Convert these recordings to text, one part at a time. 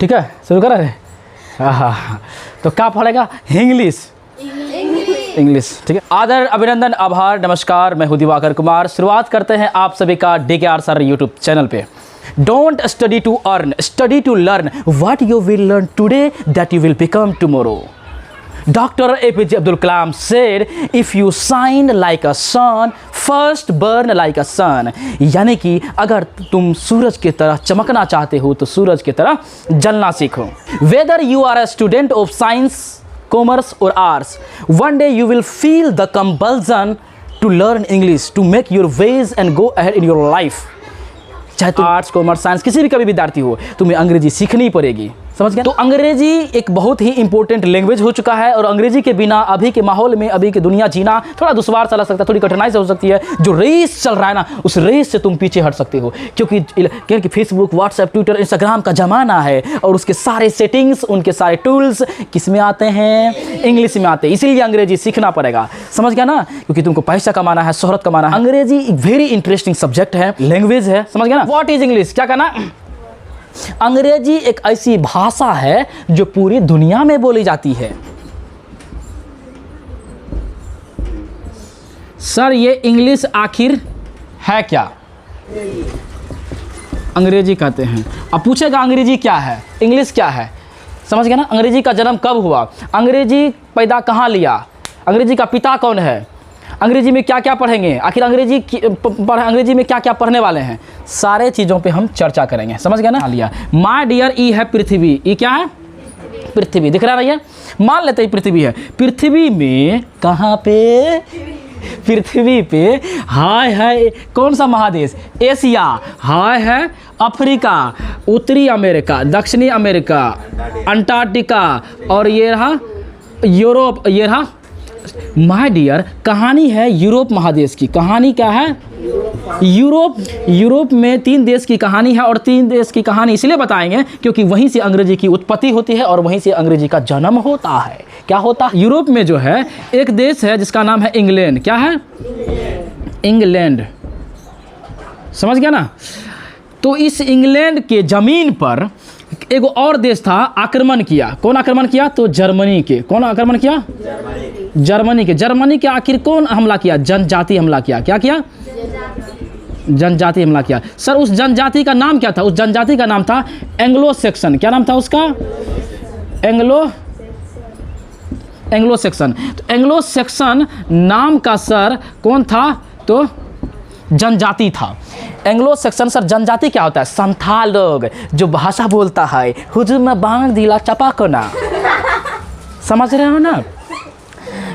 ठीक है, शुरू करा है। हाँ, तो क्या पढ़ेगा? इंग्लिश। ठीक है। आदर, अभिनंदन, आभार, नमस्कार। मैं हूं दिवाकर कुमार। शुरुआत करते हैं आप सभी का DKR सर यूट्यूब चैनल पे। Don't study to earn, study to learn. What you will learn today that you will become tomorrow. Dr. APJ Abdul Kalam said, if you shine like a sun, first burn like a sun. यानी कि अगर तुम सूरज की तरह चमकना चाहते हो तो सूरज की तरह जलना सीखो। Whether you are a student of science, commerce or arts, one day you will feel the compulsion to learn English to make your ways and go ahead in your life. चाहे तुम आर्ट्स, कॉमर्स, साइंस किसी भी कभी विद्यार्थी हो, तुम्हें अंग्रेजी सीखनी पड़ेगी। समझ गए? तो अंग्रेजी एक बहुत ही इंपॉर्टेंट लैंग्वेज हो चुका है और अंग्रेजी के बिना अभी के माहौल में, अभी की दुनिया जीना थोड़ा दुश्वार सा लग सकता है, थोड़ी कठिनाई से हो सकती है। जो रेस चल रहा है ना, उस रेस से तुम पीछे हट सकते हो, क्योंकि फेसबुक, व्हाट्सएप, ट्विटर, इंस्टाग्राम का ज़माना है और उसके सारे सेटिंग्स, उनके सारे टूल्स किस में आते हैं? इंग्लिश में आते हैं। इसीलिए अंग्रेजी सीखना पड़ेगा। समझ गया ना? क्योंकि तुमको पैसा कमाना है, शोहरत कमाना है। अंग्रेजी एक वेरी इंटरेस्टिंग सब्जेक्ट है, लैंग्वेज है। समझ गया ना? What is English? क्या कहना? अंग्रेजी एक ऐसी भाषा है जो पूरी दुनिया में बोली जाती है। सर ये इंग्लिश आखिर है क्या? अंग्रेजी कहते हैं। अब पूछेगा अंग्रेजी क्या है, इंग्लिश क्या है? समझ गया ना? अंग्रेजी का जन्म कब हुआ? अंग्रेजी पैदा कहाँ लिया? अंग्रेजी का पिता कौन है? अंग्रेजी में क्या क्या पढ़ेंगे? आखिर अंग्रेजी में क्या क्या पढ़ने वाले हैं? सारे चीज़ों पे हम चर्चा करेंगे। समझ गया ना? लिया माय डियर, ई है पृथ्वी। ई क्या है? पृथ्वी। दिख रहा है भैया? मान लेते हैं पृथ्वी है। पृथ्वी में कहाँ पे? पृथ्वी पे हाय है कौन सा महादेश? एशिया। हाय है अफ्रीका, उत्तरी अमेरिका, दक्षिणी अमेरिका, अंटार्कटिका और ये रहा यूरोप। ये रहा माय डियर। कहानी है यूरोप महादेश की। कहानी क्या है? यूरोप में 3 देश की कहानी है और 3 देश की कहानी इसलिए बताएंगे क्योंकि वहीं से अंग्रेजी की उत्पत्ति होती है और वहीं से अंग्रेजी का जन्म होता है। क्या होता है? यूरोप में जो है एक देश है जिसका नाम है इंग्लैंड। क्या है? इंग्लैंड। समझ गया ना? तो इस इंग्लैंड के ज़मीन पर एक और देश था, आक्रमण किया। कौन आक्रमण किया? तो जर्मनी के। कौन आक्रमण किया? जर्मनी के। जर्मनी के आखिर कौन हमला किया? जनजाति हमला किया। क्या किया? जनजाति हमला किया। सर उस जनजाति का नाम क्या था? उस जनजाति का नाम था एंग्लो सेक्सन। क्या नाम था उसका? Anglo section. तो एंग्लो सेक्सन नाम का सर कौन था? तो जनजाति था। एंग्लो सेक्सन सर जनजाति क्या होता है? संथाल लोग जो भाषा बोलता है। हुजूर में बांग दिला चपाकना। समझ रहे हो ना?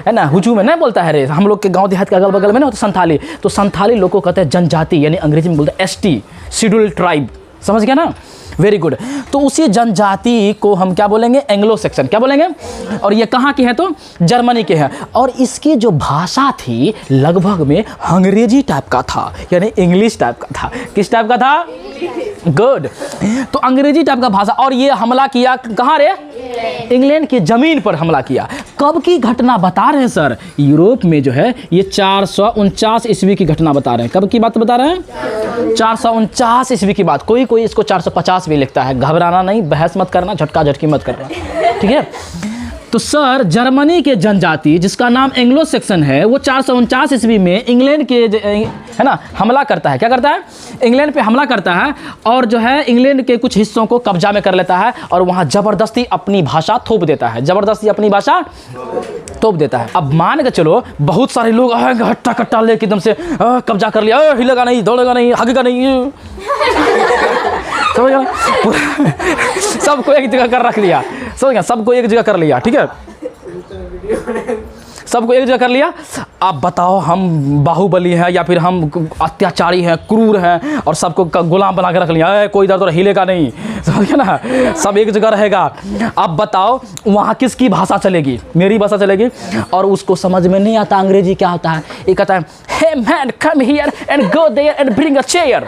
है ना? हुजूर में नहीं बोलता है रे। हम लोग के गांव देहात के अगल बगल में ना तो संथाली, तो संथाली लोग को कहते हैं जनजाति, यानी अंग्रेजी में बोलते हैं ST, शेड्यूल्ड ट्राइब। समझ गया ना? Very good. तो उसी जनजाति को हम क्या बोलेंगे? Anglo section. क्या बोलेंगे? और ये कहाँ के हैं? तो जर्मनी के हैं। और इसकी जो भाषा थी लगभग में अंग्रेजी टाइप का था, यानी इंग्लिश टाइप का था। किस टाइप का था? गुड। तो अंग्रेजी टाइप का भाषा। और ये हमला किया कहाँ रे? इंग्लैंड की ज़मीन पर हमला किया। कब की घटना बता रहे हैं सर? यूरोप में जो है ये 449 ईस्वी की घटना बता रहे हैं। कब की बात बता रहे हैं? 449 ईस्वी की बात। कोई इसको 450 भी लिखता है। घबराना नहीं, बहस मत करना, झटका झटकी मत करना, ठीक है? तो सर जर्मनी के जनजाति जिसका नाम एंग्लो सेक्सन है वो 449 ईस्वी में इंग्लैंड के है ना हमला करता है। क्या करता है? इंग्लैंड पे हमला करता है और जो है इंग्लैंड के कुछ हिस्सों को कब्जा में कर लेता है और वहाँ ज़बरदस्ती अपनी भाषा थोप देता है। ज़बरदस्ती अपनी भाषा थोप देता है। अब मान के चलो बहुत सारे लोग हट्टा कट्टा लेके एकदम से कब्जा कर लिया, हिलेगा नहीं, दौड़ेगा नहीं, हगेगा नहीं, समझ गया? सबको एक जगह कर रख लिया। समझ गया? सबको एक जगह कर लिया, ठीक है? सबको एक जगह कर लिया। अब बताओ हम बाहुबली हैं या फिर हम अत्याचारी हैं, क्रूर हैं और सबको गुलाम बना के रख लिया। कोई इधर उधर हिलेगा नहीं, समझ गया ना? सब एक जगह रहेगा। अब बताओ वहाँ किसकी भाषा चलेगी? मेरी भाषा चलेगी। और उसको समझ में नहीं आता अंग्रेजी क्या होता है। ये कहता है hey man come here and go there and bring a chair.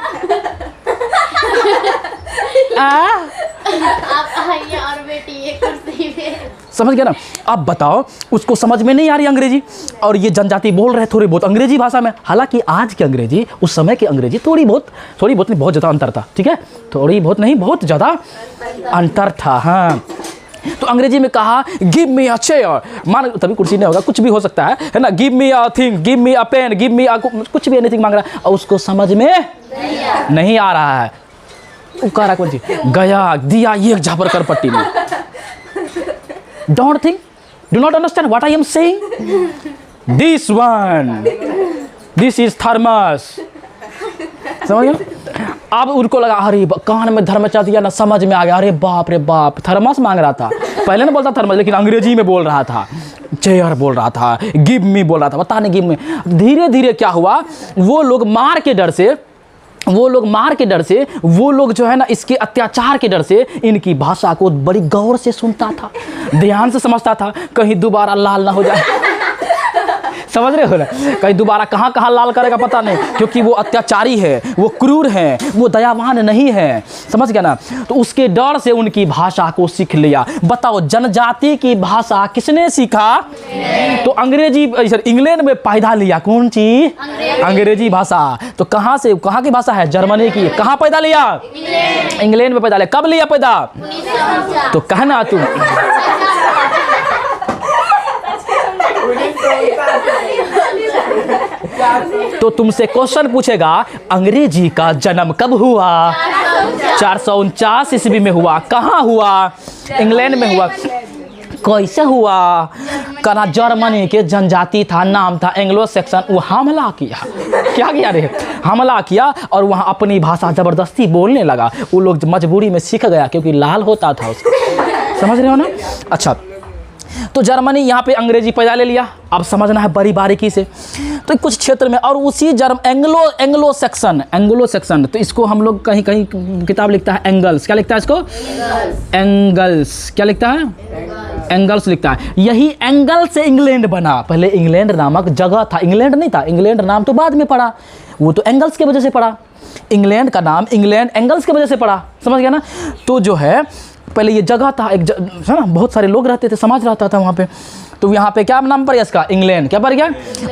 आप आइए और बेटी ये कुर्सी पे। समझ गया ना। अब बताओ, उसको समझ में नहीं आ रही अंग्रेजी, और ये जनजाति बोल रहे थोड़ी बहुत अंग्रेजी भाषा में। हालांकि आज की अंग्रेजी, उस समय की अंग्रेजी थोड़ी बहुत नहीं, बहुत ज़्यादा अंतर था, ठीक है, थोड़ी बहुत नहीं, बहुत ज़्यादा अंतर था। हाँ, तो अंग्रेजी में कहा गिव मी अ चेयर, मान तभी कुर्सी नहीं होगा, कुछ भी हो सकता है ना, give me a thing, give me a pen, give me a कुछ भी एनीथिंग मांग रहा है, और उसको समझ में नहीं आ रहा है। उकारा कौन चीज गया दिया एक झापर कर पट्टी में। Don't think, do not understand what I am saying, this one, this is thermos, समझ गया। अब उनको लगा अरे कान में धर्मचा दिया ना, समझ में आ गया, अरे बाप रे बाप, थर्मस मांग रहा था, पहले ना बोलता थर्मस, लेकिन अंग्रेजी में बोल रहा था, चेयर बोल रहा था, गिव मी बोल रहा था, बता नहीं गिव मी। धीरे धीरे क्या हुआ, वो लोग मार के डर से, वो लोग जो है ना, इसके अत्याचार के डर से इनकी भाषा को बड़ी गौर से सुनता था, ध्यान से समझता था, कहीं दोबारा लाल ना हो जाए। समझ रहे हो ना, कहीं दोबारा कहाँ लाल करेगा पता नहीं, क्योंकि वो अत्याचारी है, वो क्रूर है, वो दयावान नहीं है, समझ गया ना। तो उसके डर से उनकी भाषा को सीख लिया। बताओ, जनजाति की भाषा किसने सीखा? तो अंग्रेजी, इंग्लैंड में पैदा लिया, कौन सी? अंग्रेजी भाषा। तो कहाँ से, कहाँ की भाषा है? जर्मनी की। कहाँ पैदा लिया? इंग्लैंड में पैदा लिया। कब लिया पैदा? तो कहना तुम तो तुमसे क्वेश्चन पूछेगा, अंग्रेजी का जन्म कब हुआ? 449 ईस्वी में हुआ। कहाँ हुआ? इंग्लैंड में हुआ। कैसे हुआ? कना जर्मनी के जनजाति था, नाम था एंग्लो सेक्सन, वो हमला किया। क्या किया रे? हमला किया, और वहाँ अपनी भाषा जबरदस्ती बोलने लगा। वो लोग मजबूरी में सीख गया, क्योंकि लाल होता था उसका। समझ रहे हो ना? अच्छा, तो जर्मनी यहाँ पे अंग्रेजी पैदा ले लिया। अब समझना है बड़ी बारीकी से। तो कुछ क्षेत्र में, और उसी एंग्लो सेक्शन, तो इसको हम लोग कहीं किताब लिखता है एंगल्स। क्या लिखता है इसको? एंगल्स। क्या लिखता है? एंगल्स लिखता है। यही एंगल से इंग्लैंड बना। पहले इंग्लैंड नामक जगह था, इंग्लैंड नहीं था। इंग्लैंड नाम तो बाद में पड़ा, वो तो एंगल्स की वजह से पड़ा। इंग्लैंड का नाम इंग्लैंड एंगल्स की वजह से पड़ा। समझ गया ना? तो जो है, पहले ये जगह था, एक है ना, बहुत सारे लोग रहते थे, समाज रहता था वहाँ पे। तो यहाँ पे क्या नाम पड़ गया इसका? इंग्लैंड। क्या पड़ गया?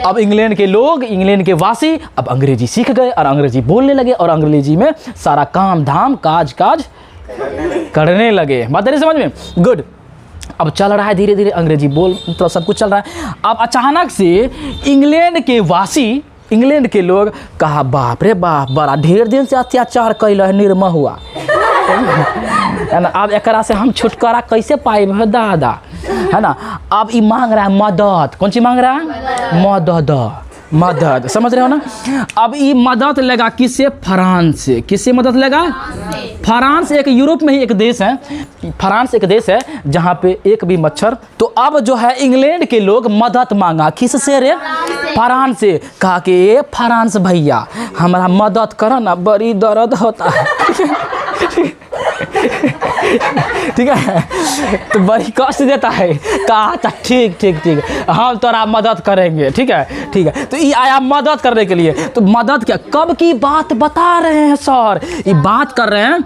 अब इंग्लैंड के लोग, इंग्लैंड के वासी अब अंग्रेजी सीख गए और अंग्रेजी बोलने लगे, और अंग्रेजी में सारा काम धाम काज करने लगे। बात नहीं समझ में? गुड। अब चल रहा है धीरे धीरे अंग्रेजी बोल, तो सब कुछ चल रहा है। अब अचानक से इंग्लैंड के वासी, इंग्लैंड के लोग कहा, बाप रे बाप, बड़ा ढेर दिन से अत्याचार कैल है, निर्मह हुआ है ना। अब एकरा से हम छुटकारा कैसे पाइब दादा, है ना। अब ये मांग रहा है मदद। कौन सी मांग रहा है? मदद। समझ रहे हो ना? अब ये मदद लेगा किससे? फ्रांस से। किससे मदद लेगा? फ्रांस एक यूरोप में ही एक देश है, फ्रांस एक देश है जहाँ पे एक भी मच्छर। तो अब जो है इंग्लैंड के लोग मदद मांगा, किससे रे? फ्रांस से। कहा कि फ्रांस भैया हमारा मदद करो ना, बड़ी दर्द होता है। ठीक है, तो बड़ी कष्ट देता है। कहा था ठीक हम तोरा मदद करेंगे। ठीक है। तो ये आया मदद करने के लिए। तो मदद क्या, कब की बात बता रहे हैं सर? ये बात कर रहे हैं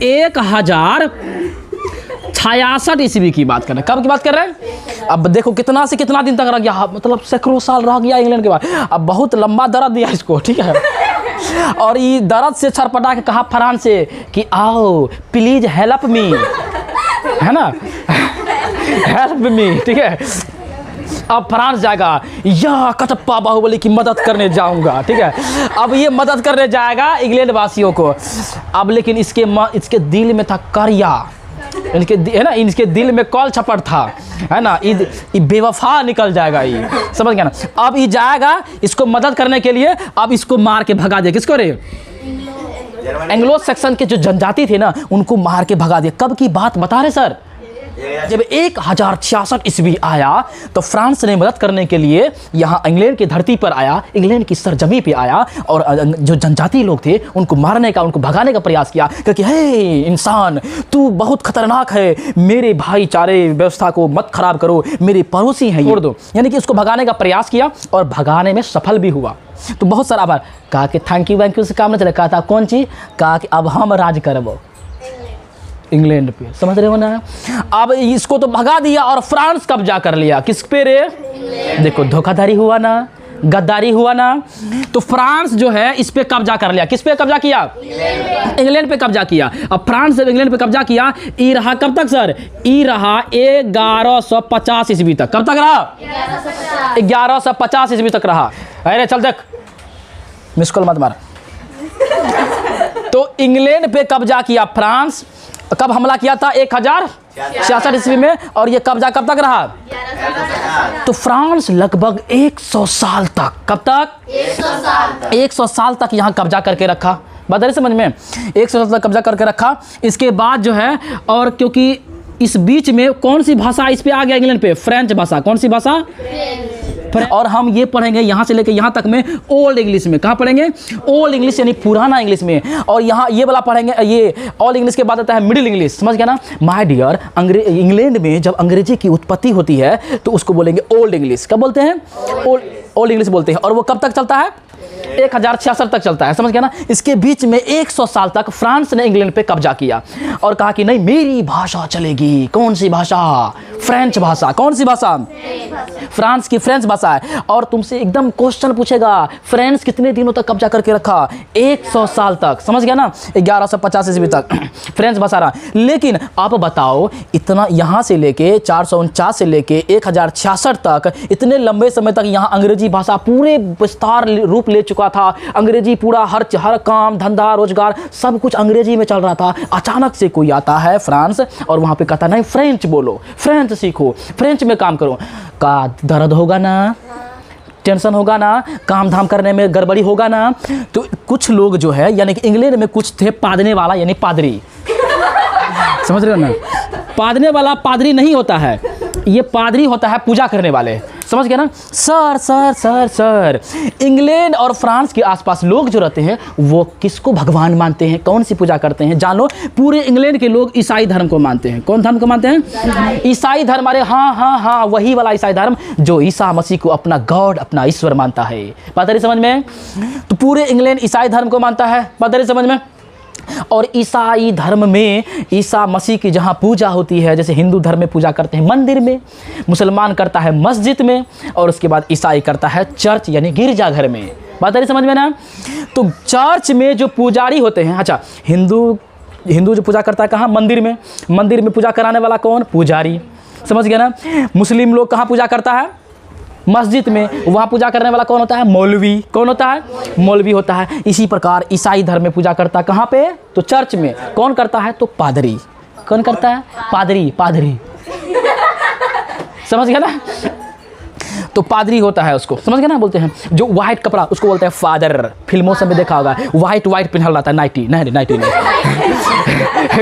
1066 ईस्वी की बात कर रहे हैं। कब की बात कर रहे हैं? अब देखो कितना से कितना दिन तक रह गया, मतलब सैकड़ों साल रह गया इंग्लैंड के बाद। अब बहुत लंबा दर्द दिया इसको। ठीक है, और ये दर्द से छरपटा के कहा फ्रांस से कि आओ प्लीज हेल्प मी, है ना, हेल्प मी। ठीक है, अब फ्रांस जाएगा, या कटप्पा बाहुबली की मदद करने जाऊंगा। ठीक है, अब ये मदद करने जाएगा इंग्लैंड वासियों को। अब लेकिन इसके दिल में था करिया, इनके है ना, इनके दिल में कौल छपट था, है ना। ये बेवफा निकल जाएगा ये। समझ गया ना? अब ये जाएगा इसको मदद करने के लिए, अब इसको मार के भगा दिया। किसको रे? एंग्लो सेक्शन के जो जनजाति थे ना, उनको मार के भगा दिया। कब की बात बता रहे सर? जब 1066 ईस्वी आया तो फ्रांस ने मदद करने के लिए यहाँ इंग्लैंड की धरती पर आया, इंग्लैंड की सरजमी पे आया, और जो जनजाति लोग थे उनको मारने का, उनको भगाने का प्रयास किया। क्योंकि हे इंसान, तू बहुत खतरनाक है, मेरे भाईचारे व्यवस्था को मत खराब करो, मेरे पड़ोसी हैं, छोड़ दो। यानी कि उसको भगाने का प्रयास किया और भगाने में सफल भी हुआ। तो बहुत सारा आभार। कहा कि थैंक यू से काम नहीं चले। कहा था कौन चीज? कहा कि अब हम राज करबो, इंग्लैंड पे, समझ रहे हो ना। अब इसको तो भगा दिया और फ्रांस कब्जा कर लिया, किस पे रे? देखो धोखाधड़ी हुआ ना, गद्दारी हुआ ना। तो फ्रांस जो है इस पे कब्जा कर लिया, किस पे कब्जा किया? इंग्लैंड पे कब्जा किया। अब फ्रांस जब इंग्लैंड पे कब्जा किया, ई रहा कब तक सर? ई रहा 1150 ईस्वी तक। कब तक रहा? 1150 ईस्वी तक रहा। अरे चल देख, मिस कॉल मत मार। तो इंग्लैंड पे कब्जा किया फ्रांस, कब हमला किया था? 1066 ईस्वी में। और ये कब्जा कब तक रहा? तो फ्रांस लगभग 100 साल तक, कब तक? 100 साल तक यहाँ कब्जा करके रखा। बात आ रही समझ में? 100 साल तक कब्जा करके रखा। इसके बाद जो है, और क्योंकि इस बीच में कौन सी भाषा इस पे आ गया इंग्लैंड पे? फ्रेंच भाषा। कौन सी भाषा? और हम ये पढ़ेंगे यहाँ से लेके यहाँ तक में ओल्ड इंग्लिश में। कहाँ पढ़ेंगे? ओल्ड इंग्लिश यानी पुराना इंग्लिश में। और यहाँ ये वाला पढ़ेंगे, ये ओल्ड इंग्लिश के बाद आता है मिडिल इंग्लिश, समझ गया ना माय डियर। इंग्लैंड में जब अंग्रेजी की उत्पत्ति होती है तो उसको बोलेंगे ओल्ड इंग्लिश। कब बोलते हैं? ओल्ड इंग्लिश बोलते हैं। और वो कब तक चलता है? 1066 तक चलता है, समझ गया ना। इसके बीच में 100 साल तक फ्रांस ने इंग्लैंड पे कब्जा किया और कहा कि नहीं मेरी भाषा चलेगी। कौन सी भाषा? फ्रेंच भाषा। कौन सी भाषा? फ्रांस की फ्रेंच भाषा है। और तुमसे एकदम क्वेश्चन पूछेगा, फ्रांस कितने दिनों तक कब्जा करके रखा? 100 साल तक, समझ गया ना। 1150 ईस्वी तक फ्रेंच भाषा रहा। लेकिन आप बताओ, इतना यहाँ से लेके 449 से लेके 1066 तक, इतने लंबे समय तक यहाँ अंग्रेजी भाषा पूरे विस्तार रूप ले चुका था। अंग्रेजी पूरा हर काम धंधा रोजगार सब कुछ अंग्रेजी में चल रहा था। अचानक से कोई आता है फ्रांस और वहां पे कहता नहीं फ्रेंच बोलो, फ्रेंच सीखो, फ्रेंच में काम करो। का दर्द होगा ना, टेंशन होगा ना, काम धाम करने में गड़बड़ी होगा ना। तो कुछ लोग जो है, यानी कि इंग्लैंड में कुछ थे पादने वाला, यानी पादरी, समझ रहे हो ना। पादने वाला पादरी नहीं होता है, ये पादरी होता है पूजा करने वाले, समझ गए ना। Sir sir sir sir England और फ्रांस के आसपास लोग जो रहते हैं वो किसको भगवान मानते हैं? कौन सी पूजा करते हैं? जानो, पूरे इंग्लैंड के लोग ईसाई धर्म को मानते हैं। कौन धर्म को मानते हैं? ईसाई धर्म। अरे हाँ हाँ हाँ, वही वाला ईसाई धर्म जो ईसा मसीह को अपना गॉड, अपना ईश्वर मानता है। बात आ रही समझ में? तो पूरे इंग्लैंड ईसाई धर्म को मानता है। बात आ रही समझ में? और ईसाई धर्म में ईसा मसीह की जहाँ पूजा होती है, जैसे हिंदू धर्म में पूजा करते हैं मंदिर में, मुसलमान करता है मस्जिद में, और उसके बाद ईसाई करता है चर्च यानी गिरजाघर में। बात आ रही समझ में ना। तो चर्च में जो पुजारी होते हैं, अच्छा हिंदू जो पूजा करता है कहाँ? मंदिर में। मंदिर में पूजा कराने वाला कौन? पुजारी, समझ गया ना। मुस्लिम लोग कहाँ पूजा करता है? मस्जिद में। वहाँ पूजा करने वाला कौन होता है? मौलवी। कौन होता है? मौलवी होता है। इसी प्रकार ईसाई धर्म में पूजा करता है कहाँ पे? तो चर्च में। कौन करता है? तो पादरी। कौन करता है? पादरी। पादरी, समझ गया ना। तो पादरी होता है, उसको समझ गया ना। बोलते हैं जो व्हाइट कपड़ा, उसको बोलते हैं फादर। फिल्मों से में देखा होगा, व्हाइट पहना रहता है, नाइटी नहीं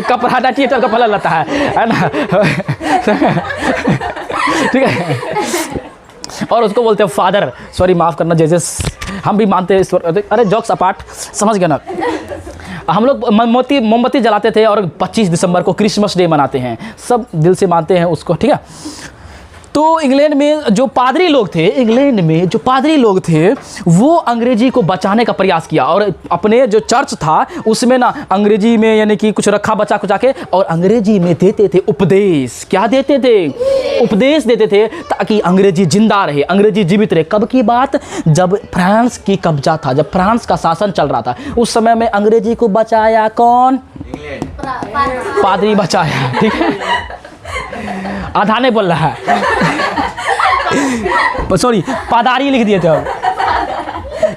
कपड़ा नाइटी तो कपड़ा रहता है ना, ठीक है। और उसको बोलते हैं फादर। सॉरी माफ़ करना, जैसे हम भी मानते हैं। अरे जॉक्स अपार्ट, समझ गया ना। हम लोग मोमबत्ती जलाते थे और 25 दिसंबर को क्रिसमस डे मनाते हैं, सब दिल से मानते हैं उसको, ठीक है। तो इंग्लैंड में जो पादरी लोग थे वो अंग्रेजी को बचाने का प्रयास किया, और अपने जो चर्च था उसमें ना अंग्रेजी में यानी कि कुछ रखा बचा कुचा के, और अंग्रेजी में देते थे उपदेश। क्या देते थे? उपदेश देते थे, ताकि अंग्रेजी जिंदा रहे, अंग्रेजी जीवित रहे। कब की बात? जब फ्रांस की कब्जा था, जब फ्रांस का शासन चल रहा था, उस समय में अंग्रेजी को बचाया कौन? पादरी बचाया, ठीक है। आधा नहीं बोल रहा है, सॉरी पादारी लिख दिए थे हम।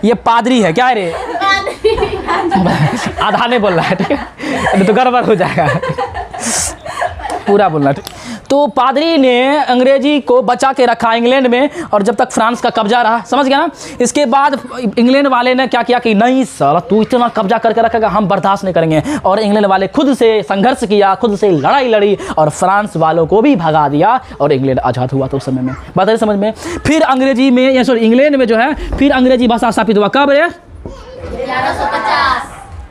ये पादरी है क्या रे? आधा नहीं बोल रहा है, ठीक है, तो गड़बड़ हो जाएगा, पूरा बोलना। तो पादरी ने अंग्रेजी को बचा के रखा इंग्लैंड में, और जब तक फ्रांस का कब्जा रहा, समझ गया ना। इसके बाद इंग्लैंड वाले ने क्या किया कि नहीं साला तू इतना कब्जा करके रखेगा, हम बर्दाश्त नहीं करेंगे। और इंग्लैंड वाले खुद से संघर्ष किया, खुद से लड़ाई लड़ी, और फ्रांस वालों को भी भगा दिया, और इंग्लैंड आज़ाद हुआ था उस समय में। बात है समझ में? फिर अंग्रेजी में, या सॉरी इंग्लैंड में जो है फिर अंग्रेजी भाषा स्थापित हुआ। कब है? 1150।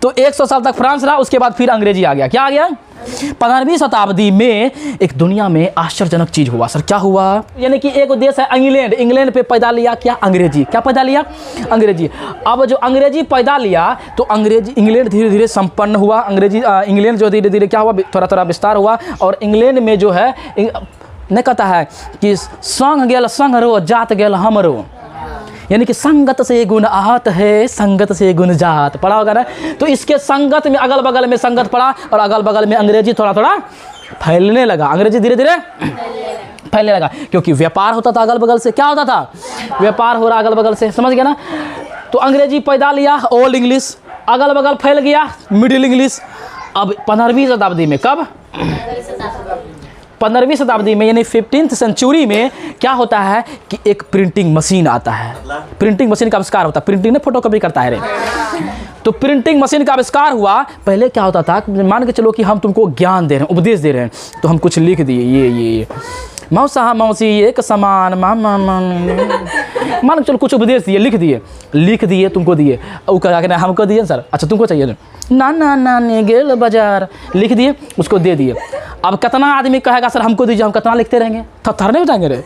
तो 100 साल तक फ्रांस रहा, उसके बाद फिर अंग्रेजी आ गया। क्या आ गया? 15वीं शताब्दी में एक दुनिया में आश्चर्यजनक चीज़ हुआ सर। क्या हुआ? यानी कि एक देश है इंग्लैंड, इंग्लैंड पे पैदा लिया क्या? अंग्रेजी। क्या पैदा लिया? अंग्रेजी। अब जो अंग्रेजी पैदा लिया तो अंग्रेजी इंग्लैंड धीरे धीरे संपन्न हुआ। अंग्रेजी इंग्लैंड जो धीरे धीरे क्या हुआ, थोड़ा थोड़ा विस्तार हुआ। और इंग्लैंड में जो है नहीं कहता है कि संग गेल संग रो जात गेल हमरो, यानी कि संगत से गुण आहत है, संगत से गुण जात। पढ़ा होगा ना? तो इसके संगत में अगल बगल में संगत पड़ा और अगल बगल में अंग्रेजी थोड़ा थोड़ा फैलने लगा। अंग्रेजी धीरे धीरे फैलने लगा क्योंकि व्यापार होता था अगल बगल से। क्या होता था? व्यापार हो रहा अगल बगल से, समझ गया ना? तो अंग्रेजी पैदा लिया, ओल्ड इंग्लिश, अगल बगल फैल गया मिडिल इंग्लिश। अब 15वीं शताब्दी में, कब? 15वीं शताब्दी में यानी 15th सेंचुरी में क्या होता है कि एक प्रिंटिंग मशीन आता है। प्रिंटिंग मशीन का आविष्कार होता है। प्रिंटिंग ने फोटोकॉपी करता है रे। तो प्रिंटिंग मशीन का आविष्कार हुआ। पहले क्या होता था, मान के चलो कि हम तुमको ज्ञान दे रहे हैं, उपदेश दे रहे हैं, तो हम कुछ लिख दिए, ये मौसा मौसी एक समान मान के चलो कुछ उपदेश दिए, लिख दिए तुमको दिए। वो क्या कहना हमको दिए सर, अच्छा तुमको चाहिए ना गेल बाजार, लिख दिए, उसको दे दिए। अब कितना आदमी कहेगा सर हमको दीजिए, हम कितना लिखते रहेंगे, थर नहीं बचाएंगे रे।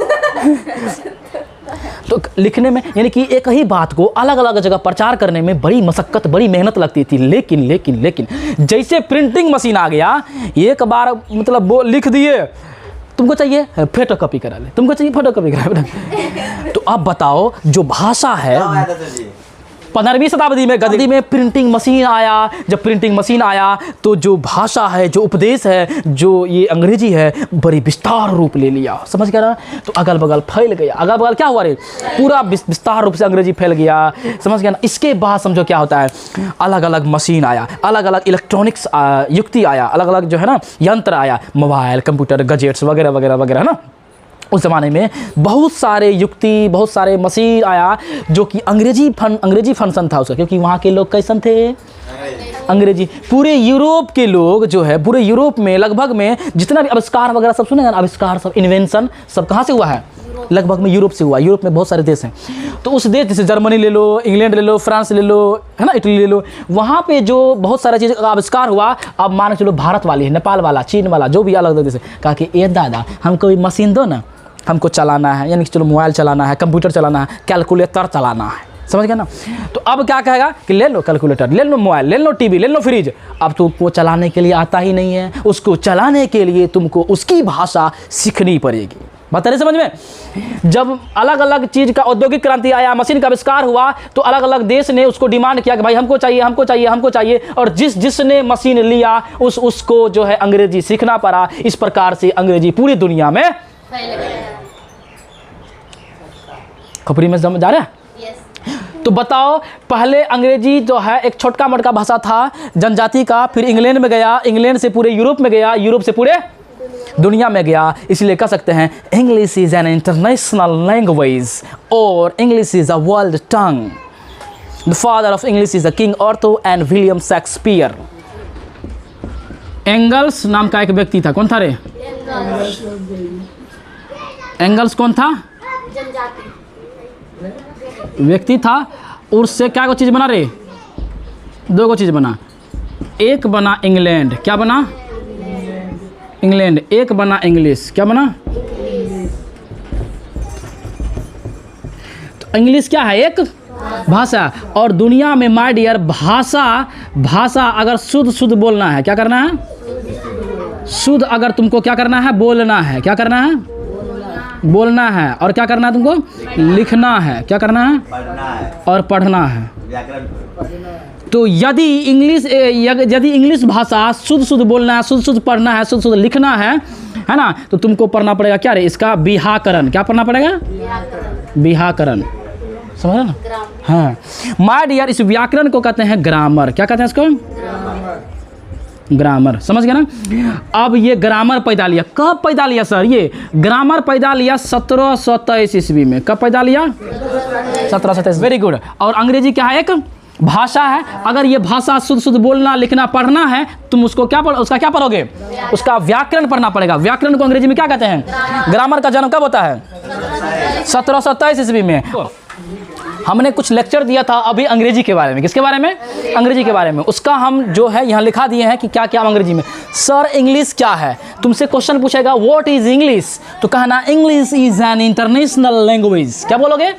तो लिखने में यानी कि एक ही बात को अलग अलग जगह प्रचार करने में बड़ी मशक्कत, बड़ी मेहनत लगती थी। लेकिन जैसे प्रिंटिंग मशीन आ गया, एक बार मतलब वो लिख दिए, तुमको चाहिए फोटोकॉपी करा ले, तुमको चाहिए फोटोकॉपी करा ले। तो अब बताओ, जो भाषा है 15वीं शताब्दी में गद्दी में प्रिंटिंग मशीन आया। जब प्रिंटिंग मशीन आया तो जो भाषा है, जो उपदेश है, जो ये अंग्रेजी है, बड़ी विस्तार रूप ले लिया। समझ गया ना? तो अगल बगल फैल गया। अगल बगल क्या हुआ रे? पूरा विस्तार रूप से अंग्रेजी फैल गया। समझ गया ना? इसके बाद समझो क्या होता है, अलग अलग मशीन आया, अलग अलग इलेक्ट्रॉनिक्स युक्ति आया, अलग अलग जो है ना यंत्र आया, मोबाइल, कंप्यूटर, गजेट्स वगैरह वगैरह वगैरह ना। उस ज़माने में बहुत सारे युक्ति, बहुत सारे मशीन आया जो कि अंग्रेजी फंक्शन था उसका, क्योंकि वहाँ के लोग कैसन थे? अंग्रेजी। पूरे यूरोप के लोग जो है, पूरे यूरोप में लगभग में जितना भी आविष्कार वगैरह सब सुने, आविष्कार सब, इन्वेंशन सब कहाँ से हुआ है? लगभग में यूरोप से हुआ। यूरोप में बहुत सारे देश हैं। तो उस देश जैसे जर्मनी ले लो, इंग्लैंड ले लो, फ्रांस ले लो, है ना, इटली ले लो, वहाँ पे जो बहुत सारा चीज़ का आविष्कार हुआ। अब मान चलो भारत वाले है, नेपाल वाला, चीन वाला, जो भी अलग अलग देश है, कहा कि ये दादा हमको मशीन दो ना, हमको चलाना है, यानी कि चलो मोबाइल चलाना है, कंप्यूटर चलाना है, कैलकुलेटर चलाना है। समझ गया ना? तो अब क्या कहेगा कि ले लो कैलकुलेटर, ले लो मोबाइल, ले लो टीवी, ले लो फ्रिज। अब तुमको चलाने के लिए आता ही नहीं है, उसको चलाने के लिए तुमको उसकी भाषा सीखनी पड़ेगी। बता रहे समझ में? जब अलग अलग चीज़ का औद्योगिक क्रांति आया, मशीन का आविष्कार हुआ, तो अलग अलग देश ने उसको डिमांड किया कि भाई हमको चाहिए, हमको चाहिए, हमको चाहिए। और जिसने मशीन लिया उसको जो है अंग्रेजी सीखना पड़ा। इस प्रकार से अंग्रेजी पूरी दुनिया में खपरी में समझ आ रहा है? तो बताओ, पहले अंग्रेजी जो है एक छोटका मोटका भाषा था जनजाति का, फिर इंग्लैंड में गया, इंग्लैंड से पूरे यूरोप में गया, यूरोप से पूरे दुनिया में गया। इसलिए कह सकते हैं English is an international language और English is a world tongue. The father of English is the king Ortho and William Shakespeare. Angles नाम का एक व्यक्ति था। कौन था रे? एंगल्स कौन था? व्यक्ति था। उससे क्या को चीज़ बना रे? दो को चीज़ बना। एक बना इंग्लैंड, क्या बना? इंग्लैंड। एक बना इंग्लिश, क्या बना? तो इंग्लिश क्या है? एक भाषा। और दुनिया में माय डियर भाषा अगर शुद्ध बोलना है, क्या करना है? शुद्ध अगर तुमको क्या करना है? बोलना है। क्या करना है? बोलना है। और क्या करना है तुमको? लिखना है। क्या करना है? और पढ़ना है। तो यदि इंग्लिश भाषा शुद्ध बोलना है, शुद्ध पढ़ना है, शुद्ध लिखना है ना, तो तुमको पढ़ना पड़ेगा क्या रे? इसका व्याकरण। क्या पढ़ना पड़ेगा? व्याकरण। समझ ना? हाँ माय डियर, इस व्याकरण को कहते हैं ग्रामर। क्या कहते हैं इसको? ग्रामर। समझ गया ना? अब ये ग्रामर पैदा लिया। कब पैदा लिया सर? ये ग्रामर पैदा लिया 1723 ईस्वी में। कब पैदा लिया? 1727। Very good. और अंग्रेजी क्या है? एक भाषा है। अगर ये भाषा शुद्ध बोलना, लिखना, पढ़ना है, तुम उसको उसका क्या पढ़ोगे? उसका व्याकरण पढ़ना पड़ेगा। व्याकरण को अंग्रेजी में क्या कहते हैं? ग्रामर का जन्म कब होता है? 1727 ईस्वी में। हमने कुछ लेक्चर दिया था अभी अंग्रेजी के बारे में। किसके बारे में? अंग्रेजी के बारे में। उसका हम जो है यहाँ लिखा दिए हैं कि क्या क्या अंग्रेजी में। सर इंग्लिश क्या है? तुमसे क्वेश्चन पूछेगा व्हाट इज इंग्लिश, तो कहना English is an international language. क्या बोलोगे?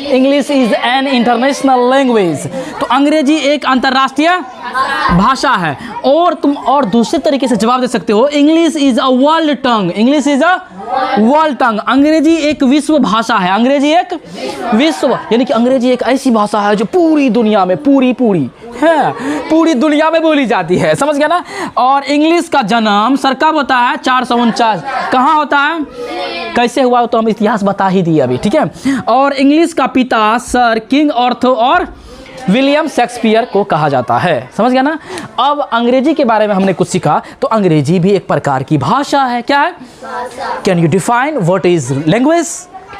English is an international language. तो अंग्रेजी एक अंतर्राष्ट्रीय भाषा है। और तुम और दूसरे तरीके से जवाब दे सकते हो, English is a world tongue. English is a world tongue. अंग्रेजी एक विश्व भाषा है। अंग्रेजी एक विश्व, यानी कि अंग्रेजी एक ऐसी भाषा है जो पूरी दुनिया में पूरी दुनिया में बोली जाती है। समझ गया ना? और इंग्लिश का जन्म सर कब होता है? 449। कहाँ होता है, कैसे हुआ तो हम इतिहास बता ही दिए अभी, ठीक है। और इंग्लिश का पिता सर किंग आर्थर और विलियम शेक्सपियर को कहा जाता है। समझ गया ना? अब अंग्रेजी के बारे में हमने कुछ सीखा, तो अंग्रेजी भी एक प्रकार की भाषा है। क्या है? Can you define what is language?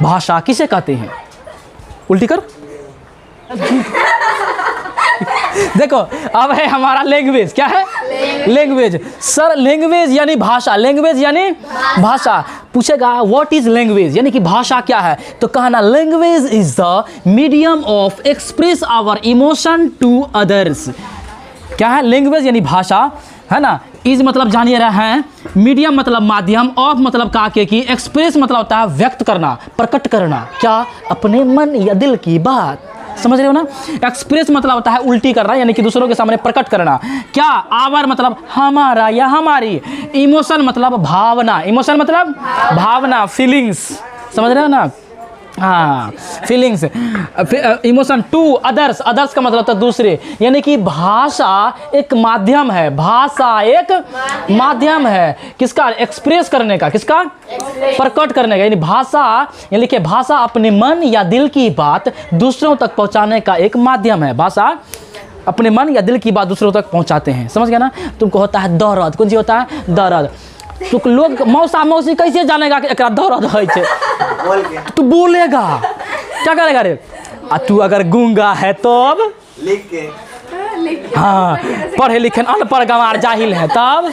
भाषा किसे कहते हैं? उल्टी कर देखो, अब है हमारा लैंग्वेज। क्या है? लैंग्वेज। सर लैंग्वेज यानी भाषा, लैंग्वेज यानी भाषा। पूछेगा व्हाट इज लैंग्वेज, यानी कि भाषा क्या है, तो कहना language is the medium of express our emotion to others. क्या है? लैंग्वेज यानी भाषा, है ना। इज मतलब जानिए रहे हैं, मीडियम मतलब माध्यम, ऑफ मतलब का के की, एक्सप्रेस मतलब होता है व्यक्त करना, प्रकट करना। क्या? अपने मन या दिल की बात। समझ रहे हो ना? एक्सप्रेस मतलब होता है उल्टी करना, यानी कि दूसरों के सामने प्रकट करना। क्या? आवर मतलब हमारा या हमारी। इमोशन मतलब भावना, इमोशन मतलब भावना, फीलिंग्स। समझ रहे हो ना? हाँ, feelings. Emotion to others, others का मतलब होता है दूसरे, यानी कि भाषा एक माध्यम है। भाषा एक माध्यम है किसका? एक्सप्रेस करने का। किसका? प्रकट करने का। यानी भाषा, यानी कि भाषा अपने मन या दिल की बात दूसरों तक पहुंचाने का एक माध्यम है। भाषा अपने मन या दिल की बात दूसरों तक पहुंचाते हैं। समझ गया ना? तुमको होता है दर्द। कौन सी होता है? दर्द। तो लोग मौसा मौसी कैसे जानेगा कि एकरा दर्द है? तू बोलेगा, क्या करेगा रे? तू अगर गूंगा है तो अब लिख के, हाँ, पढ़े लिखे अनपढ़ गंवार जाहिल है तब,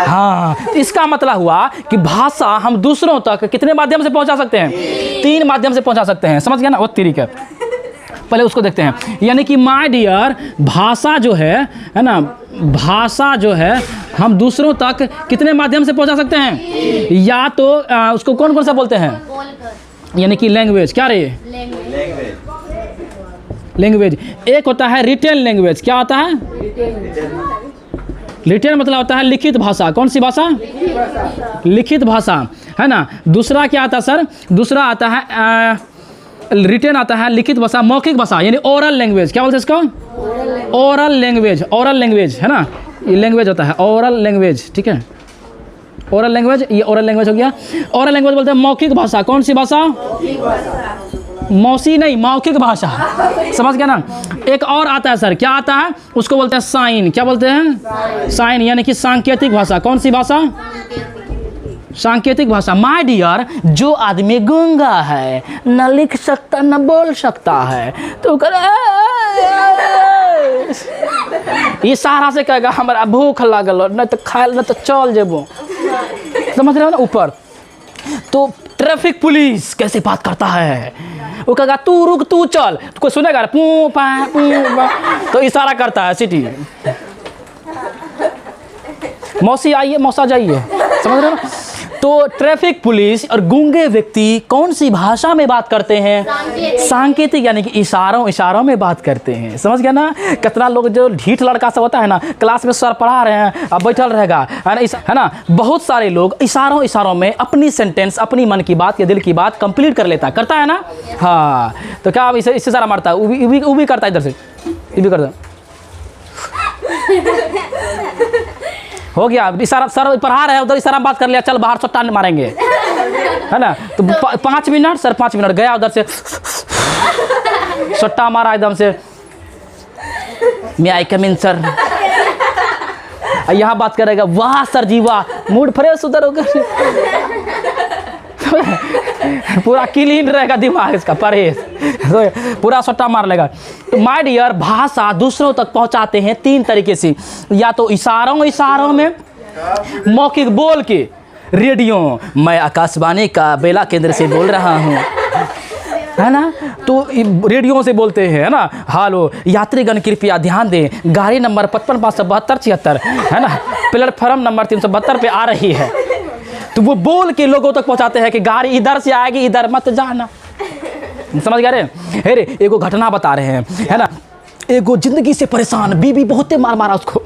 हाँ। तो इसका मतलब हुआ कि भाषा हम दूसरों तक कितने माध्यम से पहुंचा सकते हैं? 3 माध्यम से पहुंचा सकते हैं। समझ गया ना? वो तरीका पहले उसको देखते हैं। यानी कि माय डियर, भाषा जो है ना, भाषा जो है हम दूसरों तक कितने माध्यम से पहुंचा सकते हैं? या तो उसको कौन कौन सा बोलते हैं? यानी कि लैंग्वेज। क्या रे? लैंग्वेज। एक होता है रिटेन लैंग्वेज। क्या होता है? रिटेन मतलब होता है लिखित भाषा। कौन सी भाषा? लिखित भाषा, है ना। दूसरा क्या आता है सर? दूसरा आता है रिटेन आता है लिखित भाषा, मौखिक भाषा, यानी ओरल लैंग्वेज। क्या बोलते हैं इसको? Oral language. ओरल लैंग्वेज, है ना, ये लैंग्वेज होता है ओरल लैंग्वेज, ठीक है। ओरल लैंग्वेज, ये ओरल लैंग्वेज हो गया। ओरल लैंग्वेज बोलते हैं मौखिक भाषा। कौन सी भाषा? मौसी नहीं, मौखिक भाषा। समझ गया ना? एक और आता है सर, क्या आता है? उसको बोलते हैं साइन। क्या बोलते हैं? साइन, यानी कि सांकेतिक भाषा। कौन सी भाषा? सांकेतिक भाषा। माय डियर, जो आदमी गूंगा है, न लिख सकता न बोल सकता है, तो इशारा से कहेगा हमारा भूख लागल, न तो खाए न तो चल जेबो। समझ रहे हो ना? ऊपर तो ट्रैफिक पुलिस कैसे बात करता है, वो कहेगा तू रुक तू चल, तो कोई सुनेगा पू पा, तो इशारा करता है सिटी। मौसी आइए, मौसा जाइए। समझ रहे हो ना? तो ट्रैफिक पुलिस और गूंगे व्यक्ति कौन सी भाषा में बात करते हैं? सांकेतिक, यानी कि इशारों में बात करते हैं। समझ गया ना? कितना लोग जो ढीठ लड़का सब होता है ना, क्लास में सर पढ़ा रहे हैं, अब बैठल रहेगा, है ना। बहुत सारे लोग इशारों में अपनी सेंटेंस, अपनी मन की बात या दिल की बात कंप्लीट कर लेता है, करता है ना। हाँ, तो क्या अब इससे सारा मारता है, वो भी करता है, इधर से ये भी करता है। हो गया इशारा, सर पढ़ा रहे हैं उधर इशारा बात कर लिया, चल बाहर सट्टा मारेंगे, है ना। तो 5 मिनट सर, 5 मिनट गया उधर से सट्टा मारा एकदम से, मैं आई कम इन सर। यहाँ बात करेगा, वाह सर जी वाह, मूड फ्रेश उधर होगा। पूरा क्लीन रहेगा दिमाग इसका, परहेज, पूरा सट्टा मार लेगा। तो माय डियर, भाषा दूसरों तक पहुंचाते हैं 3 तरीके से, या तो इशारों में, मौखिक बोल के, रेडियो, मैं आकाशवाणी का बेला केंद्र से बोल रहा हूँ, है ना। तो रेडियो से बोलते हैं, है ना, हालो यात्रीगण कृपया ध्यान दें, गाड़ी नंबर 55/572-76, है ना, प्लेटफॉर्म नंबर 372 पे आ रही है। तो वो बोल के लोगों तक पहुंचाते हैं कि गाड़ी इधर से आएगी, इधर मत जाना। समझ गए रे। हे रे, एगो घटना बता रहे हैं, है ना। एगो जिंदगी से परेशान बीबी बहुते मार मारा उसको,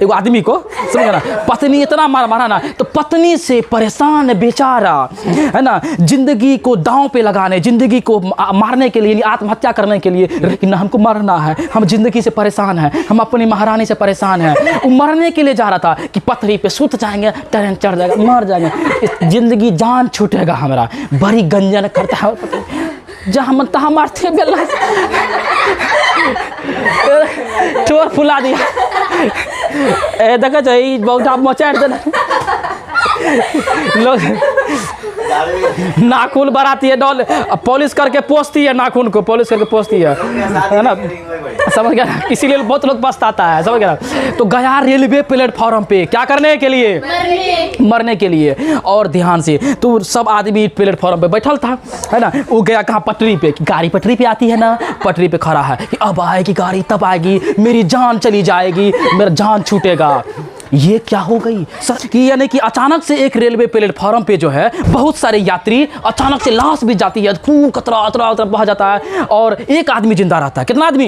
एगो आदमी को, समझ ना, पत्नी इतना मार मारा ना, तो पत्नी से परेशान बेचारा, है ना, जिंदगी को दांव पे लगाने, जिंदगी को मारने के लिए, आत्महत्या करने के लिए, लेकिन हमको मरना है, हम जिंदगी से परेशान हैं, हम अपनी महारानी से परेशान हैं। वो मरने के लिए जा रहा था कि पथरी पे सुत जाएंगे, ट्रेन चढ़ जाएगा, मर जाएंगे, जिंदगी जान छूटेगा हमारा। बड़ी गंजन करता है, जहाँ मन तहाँ मारते बेला चोर फुला दिया। ए देखा चाहिए बहुत आप मचाड़ देना लोग नाखून बढ़ाती है, डॉल पॉलिश करके पोंछती है, नाखून को पॉलिश करके पोंछती है ना, समझ गया। इसीलिए बहुत लोग पछताता है, समझ गया। तो गया रेलवे प्लेटफॉर्म पे क्या करने के लिए, मरने के लिए। और ध्यान से, तो सब आदमी प्लेटफॉर्म पे बैठल था, है ना। वो गया कहाँ, पटरी पे, गाड़ी पटरी पे आती है ना, पटरी पे खड़ा है कि अब आएगी गाड़ी, तब आएगी, मेरी जान चली जाएगी, मेरा जान छूटेगा। ये क्या हो गई सर कि यानी कि अचानक से एक रेलवे प्लेटफॉर्म पे जो है बहुत सारे यात्री, अचानक से लाश भी जाती है, खून कतरा कतरा कतरा बह जाता है, और एक आदमी जिंदा रहता है। कितना आदमी,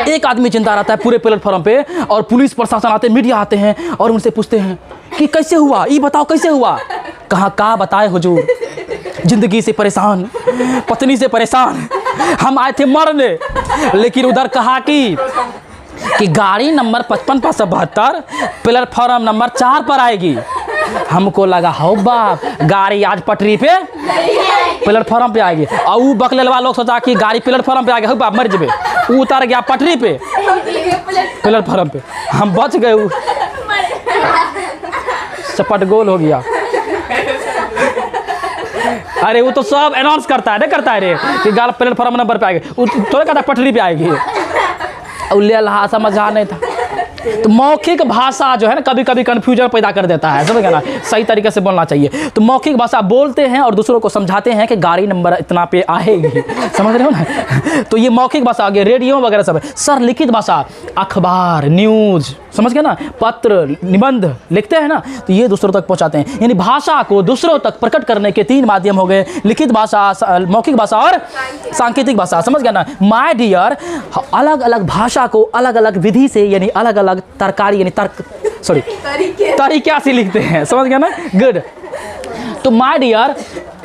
एक आदमी जिंदा रहता है पूरे प्लेटफॉर्म पे। और पुलिस प्रशासन आते हैं, मीडिया आते हैं और उनसे पूछते हैं कि कैसे हुआ, ये बताओ कैसे हुआ। कहाँ का बताए हुजूर, जिंदगी से परेशान, पत्नी से परेशान, हम आए थे मरने, लेकिन उधर कहा कि गाड़ी नंबर 55/572 प्लेटफॉर्म नंबर 4 पर आएगी। हमको लगा हो बाप, गाड़ी आज पटरी पे प्लेटफॉर्म पे आएगी। और वो बकलेलवा लोग सोचा कि गाड़ी प्लेटफॉर्म पे आ गया, हो बाप मर जबे। वो उतर गया पटरी पे, प्लेटफॉर्म पे, हम बच गए, चपट गोल हो गया। अरे वो तो सब अनाउंस करता है, नहीं करता है रे कि गाड़ी प्लेटफॉर्म नंबर पे आएगी, वो थोड़ा कहता पटरी पे आएगी। उल्लेहा समझा नहीं था। तो मौखिक भाषा जो है ना, कभी कभी कन्फ्यूजन पैदा कर देता है, समझ गया ना, सही तरीके से बोलना चाहिए। तो मौखिक भाषा बोलते हैं और दूसरों को समझाते हैं कि गाड़ी नंबर इतना पे आएगी, समझ रहे हो ना। तो ये मौखिक भाषा आगे, रेडियो वगैरह सब है। सर लिखित भाषा, अखबार, न्यूज़, समझ गया ना, पत्र, निबंध लिखते हैं ना, तो ये दूसरों तक पहुंचाते हैं। यानी भाषा को दूसरों तक प्रकट करने के 3 माध्यम हो गए, लिखित भाषा, मौखिक भाषा और सांकेतिक भाषा, समझ गया ना। माय डियर, अलग अलग भाषा को अलग अलग विधि से, यानी अलग अलग तरकारी, यानी तरीके से लिखते हैं, समझ गया ना, गुड। तो माय डियर,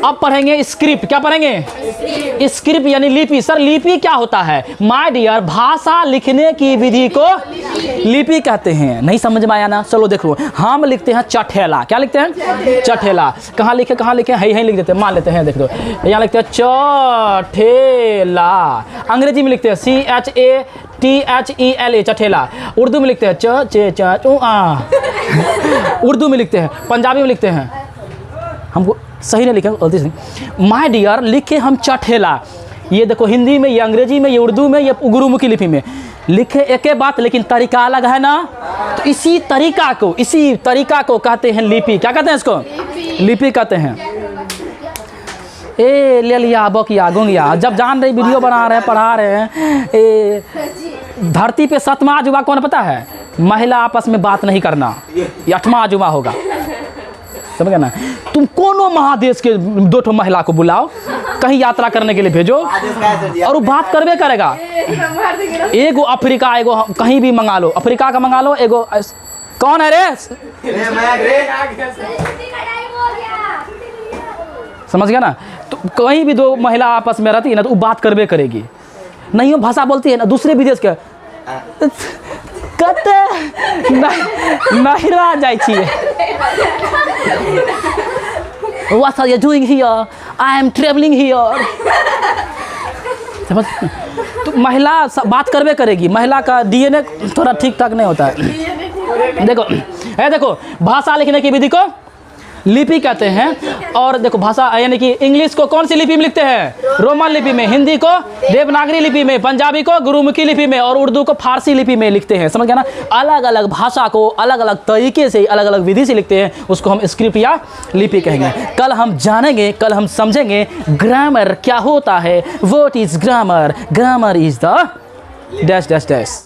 अब पढ़ेंगे स्क्रिप्ट। क्या पढ़ेंगे, स्क्रिप्ट यानी लिपि। सर लिपि क्या होता है, माय डियर, भाषा लिखने की विधि को लिपि कहते हैं। नहीं समझ में आया ना, चलो देखो, हम लिखते हैं चठेला। क्या लिखते हैं, चठेला। कहाँ लिखे, कहाँ लिखे, है लिख देते हैं, मान लेते हैं, देख दो, यहाँ लिखते हैं चठेला। अंग्रेजी में लिखते हैं CHATHELA, चठेला। उर्दू में लिखते हैं उर्दू में लिखते हैं, पंजाबी में लिखते हैं, हमको सही नहीं लिखे, गलती से। माय डियर लिखे हम चठेला। ये देखो, हिंदी में, ये अंग्रेजी में, ये उर्दू में, ये गुरुमुखी लिपि में लिखे एक बात, लेकिन तरीका अलग है ना। तो इसी तरीका को कहते हैं लिपि। क्या कहते हैं इसको, लिपि कहते हैं। ए ले लिया बकिया गुंगिया, जब जान रही वीडियो बना रहे हैं, पढ़ा रहे हैं। ए धरती पे 7वां अजूबा कौन पता है, महिला आपस में बात नहीं करना, ये 8वां अजूबा होगा, समझ गया ना। तुम कोनो महादेश के 2 महिला को बुलाओ, कहीं यात्रा करने के लिए भेजो, और वो बात करबे करेगा। एगो अफ्रीका, एगो कहीं भी मंगा लो, अफ्रीका का मंगा लो, एगो कौन है रे, समझ गया ना। तो कहीं भी 2 महिला आपस में रहती है ना, तो वो बात करबे करेगी। नहीं वो भाषा बोलती है ना, दूसरे विदेश के कते नहीं रह जाए छिए। What are you doing here? I am traveling here. समझ, तो महिला बात करबे करेगी। महिला का DNA थोड़ा ठीक ठाक नहीं होता है। देखो भाषा लिखने की विधि को लिपि कहते हैं। और देखो भाषा यानी कि इंग्लिश को कौन सी लिपि में लिखते हैं? रोमन लिपि में, हिंदी को देवनागरी लिपि में, पंजाबी को गुरुमुखी लिपि में और उर्दू को फारसी लिपि में लिखते हैं। समझ गया ना? अलग अलग भाषा को अलग अलग तरीके से, अलग अलग विधि से लिखते हैं, उसको हम स्क्रिप्ट या लिपि कहेंगे। कल हम जानेंगे, कल हम समझेंगे ग्रामर क्या होता है। What is grammar? Grammar is the dash dash dash.